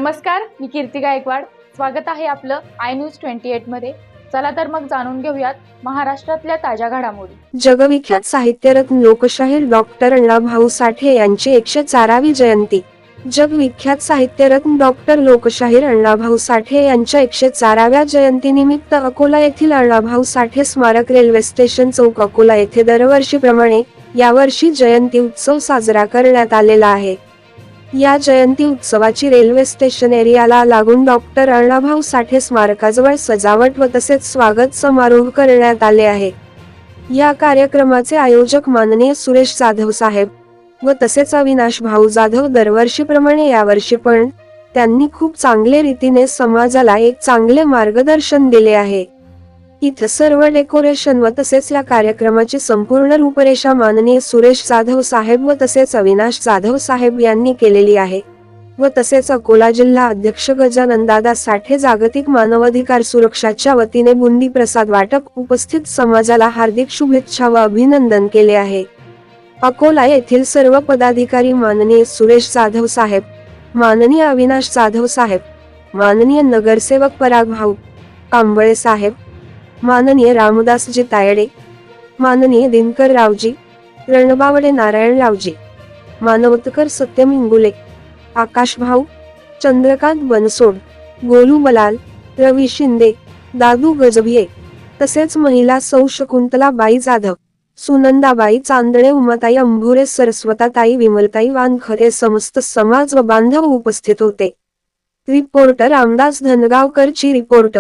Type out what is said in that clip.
नमस्कार, मी कीर्ती गायकवाड. स्वागत आहे आपलं आय न्यूज 28 मध्ये. चला तर मग जाणून घेऊयात महाराष्ट्रातल्या ताज्या घडामोडी. जगविख्यात साहित्यरत्न लोकशाहीर डॉक्टर अण्णाभाऊ साठे यांची 104वी जयंती. जगविख्यात साहित्यरत्न डॉक्टर लोकशाहीर अण्णाभाऊ साठे यांच्या 104व्या जयंतीनिमित्त अकोला येथील अण्णाभाऊ साठे स्मारक रेल्वे स्टेशन चौक अकोला येथे दरवर्षीप्रमाणे यावर्षी जयंती उत्सव साजरा करण्यात आलेला आहे. या जयंती उत्सवाची रेल्वे स्टेशन एरियाला लागून डॉक्टर अण्णाभाऊ साठे स्मारकाजवळ सजावट व तसेच स्वागत समारोह करण्यात आले आहे. या कार्यक्रमाचे आयोजक माननीय सुरेश जाधव साहेब व तसेच अविनाश भाऊ जाधव दरवर्षीप्रमाणे यावर्षी पण त्यांनी खूप चांगले रीतीने समाजाला एक चांगले मार्गदर्शन दिले आहे. इथं सर्व डेकोरेशन व तसेच या कार्यक्रमाची संपूर्ण रूपरेषा माननीय सुरेश जाधव साहेब व तसेच अविनाश जाधव साहेब यांनी केलेली आहे. व तसेच अकोला जिल्हा अध्यक्ष गजाननदादा साठे जागतिक मानवाधिकार सुरक्षाच्या वतीने बुंदी प्रसाद वाटप उपस्थित समाजाला हार्दिक शुभेच्छा व अभिनंदन केले आहे. अकोला येथील सर्व पदाधिकारी माननीय सुरेश जाधव साहेब, माननीय अविनाश जाधव साहेब, माननीय नगरसेवक पराग भाऊ कांबळे साहेब, माननीय रामदासजी तायडे, माननीय दिनकर रावजी, रणबावडे नारायण रावजी, मानवतकर सत्यम इंगुले, आकाश भाऊ, चंद्रकांत बनसोड, गोलू बलाल, रवी शिंदे, दादू गजभिये तसेच महिला सौ शकुंतलाबाई जाधव, सुनंदाबाई चांदणे, उमाताई अंभुरे, सरस्वताताई, विमलताई वानखरे समस्त समाज व बांधव उपस्थित होते. रिपोर्टर रामदास धनगावकरची रिपोर्ट.